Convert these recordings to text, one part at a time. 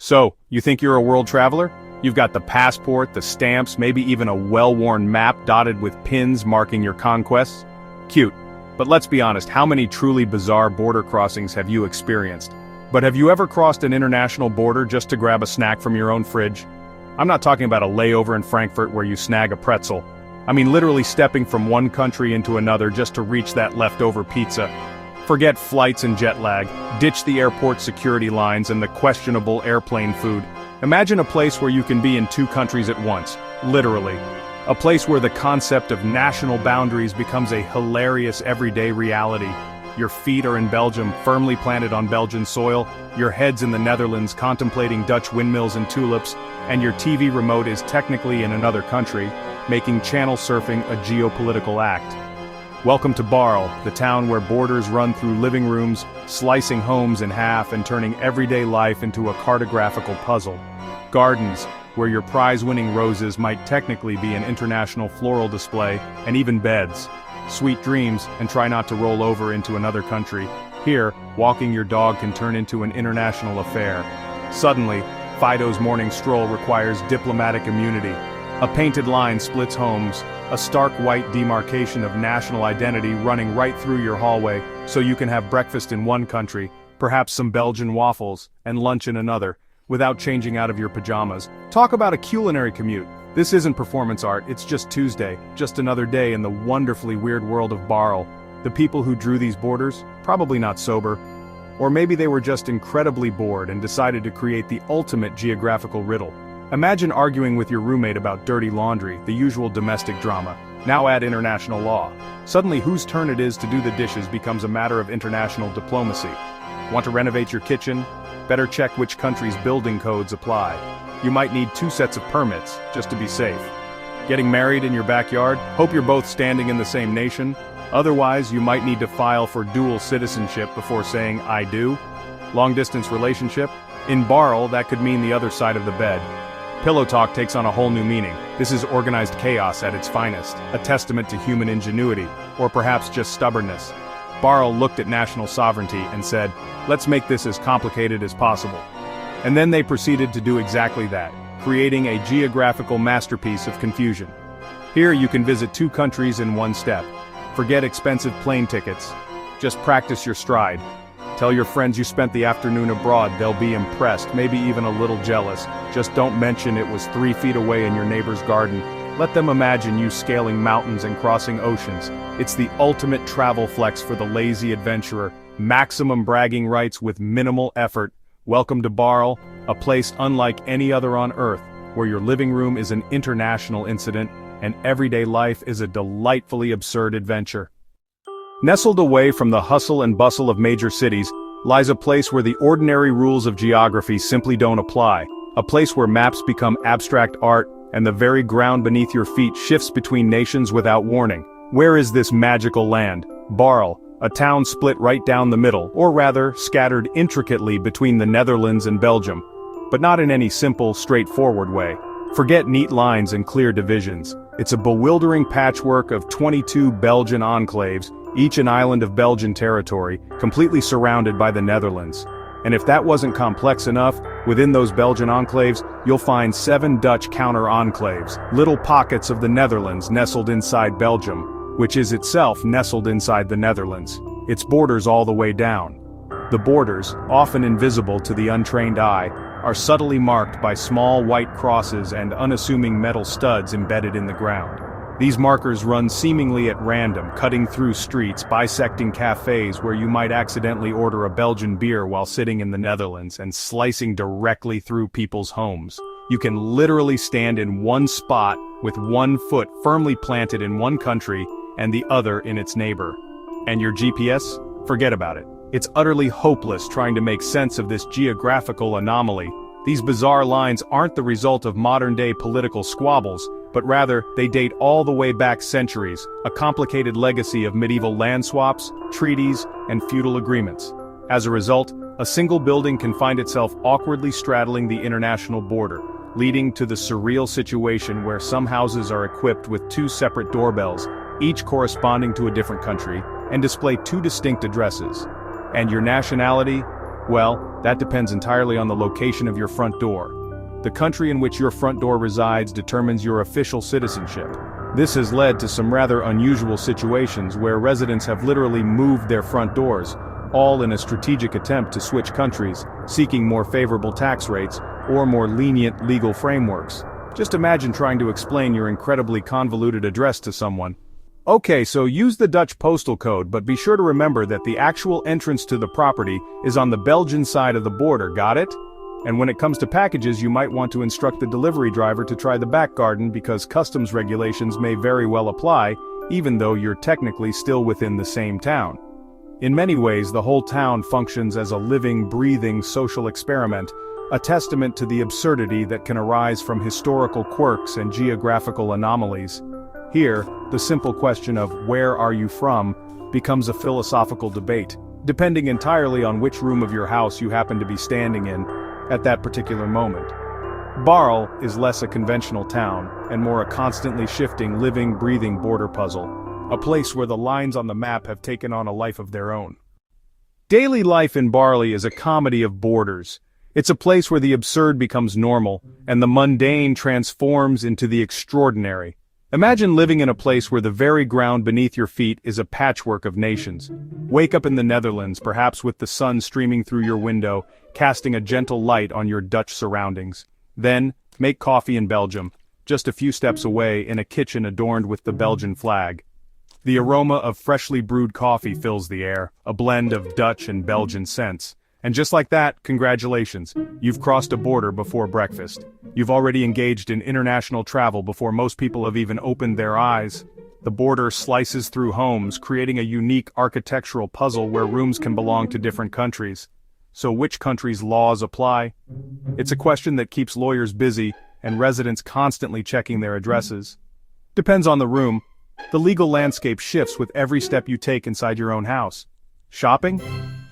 So, you think you're a world traveler? You've got the passport, the stamps, maybe even a well-worn map dotted with pins marking your conquests? Cute. But let's be honest, how many truly bizarre border crossings have you experienced? But have you ever crossed an international border just to grab a snack from your own fridge? I'm not talking about a layover in Frankfurt where you snag a pretzel. I mean literally stepping from one country into another just to reach that leftover pizza. Forget flights and jet lag, ditch the airport security lines and the questionable airplane food. Imagine a place where you can be in two countries at once, literally. A place where the concept of national boundaries becomes a hilarious everyday reality. Your feet are in Belgium, firmly planted on Belgian soil, your head's in the Netherlands contemplating Dutch windmills and tulips, and your TV remote is technically in another country, making channel surfing a geopolitical act. Welcome to Barl, the town where borders run through living rooms, slicing homes in half and turning everyday life into a cartographical puzzle. Gardens, where your prize-winning roses might technically be an international floral display, and even beds. Sweet dreams, and try not to roll over into another country. Here, walking your dog can turn into an international affair. Suddenly, Fido's morning stroll requires diplomatic immunity. A painted line splits homes, a stark white demarcation of national identity running right through your hallway, so you can have breakfast in one country, perhaps some Belgian waffles, and lunch in another, without changing out of your pajamas. Talk about a culinary commute. This isn't performance art, it's just Tuesday, just another day in the wonderfully weird world of Barl. The people who drew these borders, probably not sober. Or maybe they were just incredibly bored and decided to create the ultimate geographical riddle. Imagine arguing with your roommate about dirty laundry, the usual domestic drama. Now add international law. Suddenly whose turn it is to do the dishes becomes a matter of international diplomacy. Want to renovate your kitchen? Better check which country's building codes apply. You might need 2 sets of permits, just to be safe. Getting married in your backyard? Hope you're both standing in the same nation. Otherwise, you might need to file for dual citizenship before saying I do. Long-distance relationship? In Barl, that could mean the other side of the bed. Pillow talk takes on a whole new meaning. This is organized chaos at its finest, a testament to human ingenuity, or perhaps just stubbornness. Barl looked at national sovereignty and said, let's make this as complicated as possible. And then they proceeded to do exactly that, creating a geographical masterpiece of confusion. Here you can visit 2 countries in one step. Forget expensive plane tickets. Just practice your stride. Tell your friends you spent the afternoon abroad, they'll be impressed, maybe even a little jealous. Just don't mention it was 3 feet away in your neighbor's garden. Let them imagine you scaling mountains and crossing oceans. It's the ultimate travel flex for the lazy adventurer. Maximum bragging rights with minimal effort. Welcome to Barl, a place unlike any other on Earth, where your living room is an international incident, and everyday life is a delightfully absurd adventure. Nestled away from the hustle and bustle of major cities, lies a place where the ordinary rules of geography simply don't apply. A place where maps become abstract art, and the very ground beneath your feet shifts between nations without warning. Where is this magical land? Barl, a town split right down the middle, or rather, scattered intricately between the Netherlands and Belgium. But not in any simple, straightforward way. Forget neat lines and clear divisions. It's a bewildering patchwork of 22 Belgian enclaves, each an island of Belgian territory, completely surrounded by the Netherlands. And if that wasn't complex enough, within those Belgian enclaves, you'll find 7 Dutch counter-enclaves, little pockets of the Netherlands nestled inside Belgium, which is itself nestled inside the Netherlands, its borders all the way down. The borders, often invisible to the untrained eye, are subtly marked by small white crosses and unassuming metal studs embedded in the ground. These markers run seemingly at random, cutting through streets, bisecting cafes where you might accidentally order a Belgian beer while sitting in the Netherlands, and slicing directly through people's homes. You can literally stand in one spot with one foot firmly planted in one country and the other in its neighbor. And your GPS? Forget about it. It's utterly hopeless trying to make sense of this geographical anomaly. These bizarre lines aren't the result of modern-day political squabbles, but rather, they date all the way back centuries, a complicated legacy of medieval land swaps, treaties, and feudal agreements. As a result, a single building can find itself awkwardly straddling the international border, leading to the surreal situation where some houses are equipped with 2 separate doorbells, each corresponding to a different country, and display 2 distinct addresses. And your nationality? Well, that depends entirely on the location of your front door. The country in which your front door resides determines your official citizenship. This has led to some rather unusual situations where residents have literally moved their front doors, all in a strategic attempt to switch countries, seeking more favorable tax rates or more lenient legal frameworks. Just imagine trying to explain your incredibly convoluted address to someone. Okay, so use the Dutch postal code, but be sure to remember that the actual entrance to the property is on the Belgian side of the border, got it? And when it comes to packages, you might want to instruct the delivery driver to try the back garden because customs regulations may very well apply, even though you're technically still within the same town. In many ways, the whole town functions as a living, breathing social experiment, a testament to the absurdity that can arise from historical quirks and geographical anomalies. Here, the simple question of "where are you from?" becomes a philosophical debate, depending entirely on which room of your house you happen to be standing in at that particular moment. Barl is less a conventional town, and more a constantly shifting, living, breathing border puzzle, a place where the lines on the map have taken on a life of their own. Daily life in Barley is a comedy of borders. It's a place where the absurd becomes normal, and the mundane transforms into the extraordinary. Imagine living in a place where the very ground beneath your feet is a patchwork of nations. Wake up in the Netherlands, perhaps with the sun streaming through your window, casting a gentle light on your Dutch surroundings. Then, make coffee in Belgium, just a few steps away in a kitchen adorned with the Belgian flag. The aroma of freshly brewed coffee fills the air, a blend of Dutch and Belgian scents. And just like that, congratulations, you've crossed a border before breakfast. You've already engaged in international travel before most people have even opened their eyes. The border slices through homes, creating a unique architectural puzzle where rooms can belong to different countries. So which country's laws apply? It's a question that keeps lawyers busy and residents constantly checking their addresses. Depends on the room. The legal landscape shifts with every step you take inside your own house. Shopping?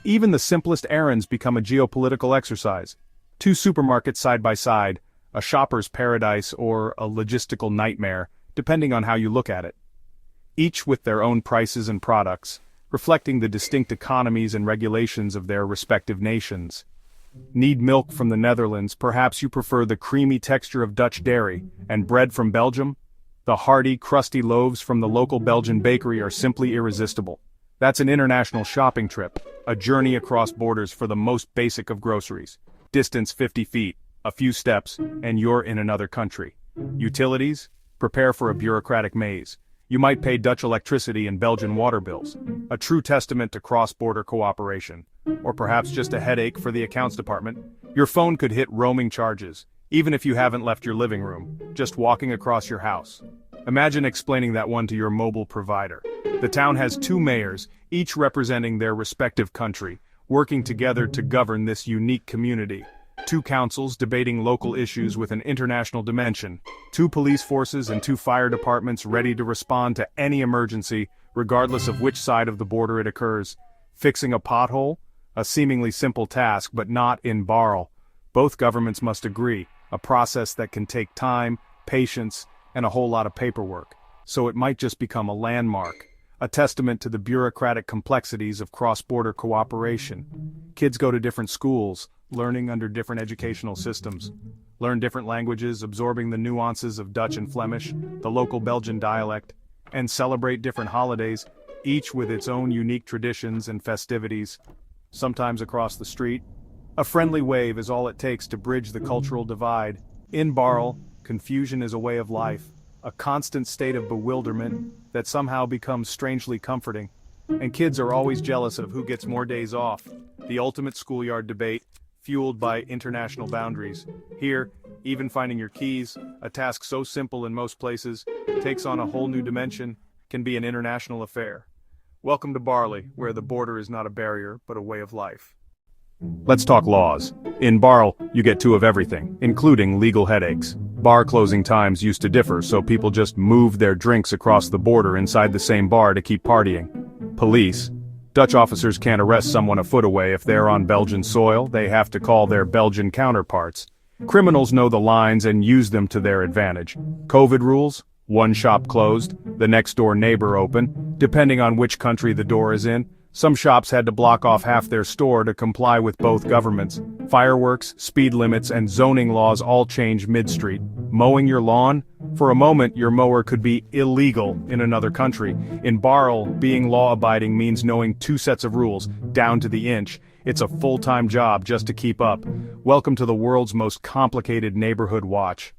Even the simplest errands become a geopolitical exercise. Two supermarkets side by side, a shopper's paradise or a logistical nightmare, depending on how you look at it. Each with their own prices and products, reflecting the distinct economies and regulations of their respective nations. Need milk from the Netherlands? Perhaps you prefer the creamy texture of Dutch dairy, and bread from Belgium? The hearty, crusty loaves from the local Belgian bakery are simply irresistible. That's an international shopping trip, a journey across borders for the most basic of groceries. Distance 50 feet, a few steps, and you're in another country. Utilities? Prepare for a bureaucratic maze. You might pay Dutch electricity and Belgian water bills, a true testament to cross-border cooperation. Or perhaps just a headache for the accounts department. Your phone could hit roaming charges, even if you haven't left your living room, just walking across your house. Imagine explaining that one to your mobile provider. The town has two mayors, each representing their respective country, working together to govern this unique community. Two councils debating local issues with an international dimension. Two police forces and two fire departments ready to respond to any emergency, regardless of which side of the border it occurs. Fixing a pothole? A seemingly simple task, but not in Barl. Both governments must agree, a process that can take time, patience, and a whole lot of paperwork. So it might just become a landmark, a testament to the bureaucratic complexities of cross-border cooperation. Kids go to different schools, learning under different educational systems, learn different languages, absorbing the nuances of Dutch and Flemish, the local Belgian dialect, and celebrate different holidays, each with its own unique traditions and festivities. Sometimes across the street, a friendly wave is all it takes to bridge the cultural divide. In Barl, confusion is a way of life, a constant state of bewilderment that somehow becomes strangely comforting. And kids are always jealous of who gets more days off. The ultimate schoolyard debate, fueled by international boundaries. Here, even finding your keys, a task so simple in most places, takes on a whole new dimension, can be an international affair. Welcome to Barley, where the border is not a barrier, but a way of life. Let's talk laws. In Barl, you get two of everything, including legal headaches. Bar closing times used to differ, so people just moved their drinks across the border inside the same bar to keep partying. Police. Dutch officers can't arrest someone a foot away if they're on Belgian soil, they have to call their Belgian counterparts. Criminals know the lines and use them to their advantage. COVID rules? One shop closed, the next door neighbor open, depending on which country the door is in. Some shops had to block off half their store to comply with both governments. Fireworks, speed limits, and zoning laws all changed mid-street. Mowing your lawn? For a moment, your mower could be illegal in another country. In Barl, being law-abiding means knowing 2 sets of rules, down to the inch. It's a full-time job just to keep up. Welcome to the world's most complicated neighborhood watch.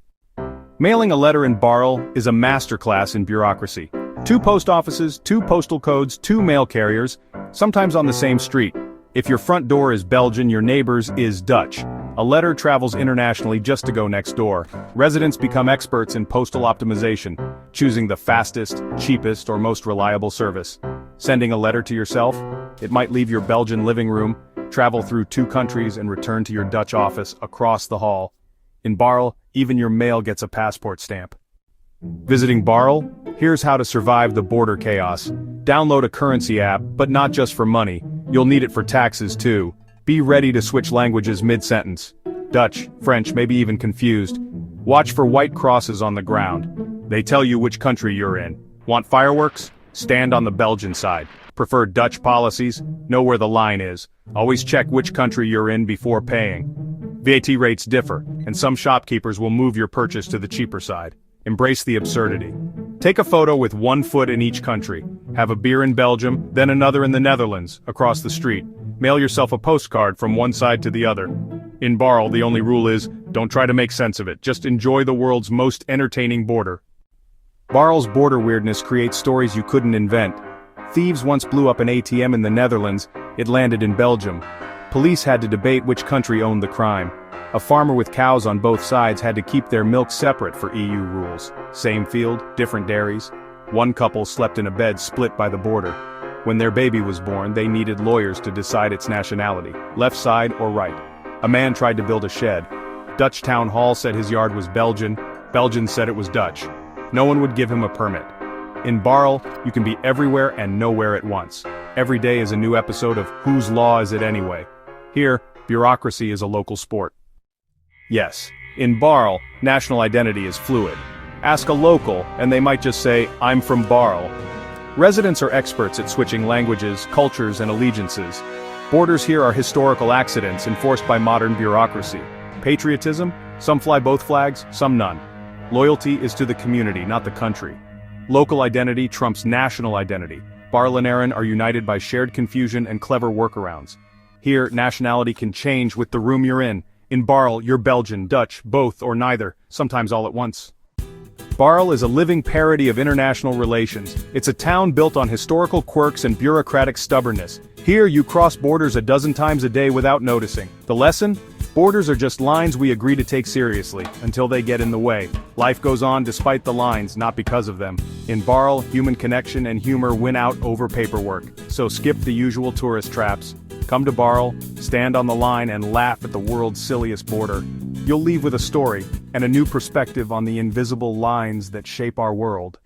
Mailing a letter in Barl is a masterclass in bureaucracy. 2 post offices, 2 postal codes, 2 mail carriers, sometimes on the same street. If your front door is Belgian, your neighbor's is Dutch. A letter travels internationally just to go next door. Residents become experts in postal optimization, choosing the fastest, cheapest, or most reliable service. Sending a letter to yourself? It might leave your Belgian living room, travel through 2 countries, and return to your Dutch office across the hall. In Barl, even your mail gets a passport stamp. Visiting Barl? Here's how to survive the border chaos. Download a currency app, but not just for money. You'll need it for taxes too. Be ready to switch languages mid-sentence. Dutch, French, maybe even confused. Watch for white crosses on the ground. They tell you which country you're in. Want fireworks? Stand on the Belgian side. Prefer Dutch policies? Know where the line is. Always check which country you're in before paying. VAT rates differ, and some shopkeepers will move your purchase to the cheaper side. Embrace the absurdity. Take a photo with 1 foot in each country. Have a beer in Belgium, then another in the Netherlands, across the street. Mail yourself a postcard from one side to the other. In Barl, the only rule is, don't try to make sense of it, just enjoy the world's most entertaining border. Barl's border weirdness creates stories you couldn't invent. Thieves once blew up an ATM in the Netherlands, it landed in Belgium. Police had to debate which country owned the crime. A farmer with cows on both sides had to keep their milk separate for EU rules. Same field, different dairies. One couple slept in a bed split by the border. When their baby was born, they needed lawyers to decide its nationality, left side or right. A man tried to build a shed. Dutch town hall said his yard was Belgian. Belgians said it was Dutch. No one would give him a permit. In Barl, you can be everywhere and nowhere at once. Every day is a new episode of Whose Law Is It Anyway? Here, bureaucracy is a local sport. Yes, in Barl, national identity is fluid. Ask a local, and they might just say, I'm from Barl. Residents are experts at switching languages, cultures, and allegiances. Borders here are historical accidents enforced by modern bureaucracy. Patriotism? Some fly both flags, some none. Loyalty is to the community, not the country. Local identity trumps national identity. Barlinaren are united by shared confusion and clever workarounds. Here, nationality can change with the room you're in. In Barl, you're Belgian, Dutch, both or neither, sometimes all at once. Barl is a living parody of international relations. It's a town built on historical quirks and bureaucratic stubbornness. Here you cross borders a dozen times a day without noticing. The lesson? Borders are just lines we agree to take seriously, until they get in the way. Life goes on despite the lines, not because of them. In Barl, human connection and humor win out over paperwork. So skip the usual tourist traps. Come to Barl, stand on the line and laugh at the world's silliest border. You'll leave with a story, and a new perspective on the invisible lines that shape our world.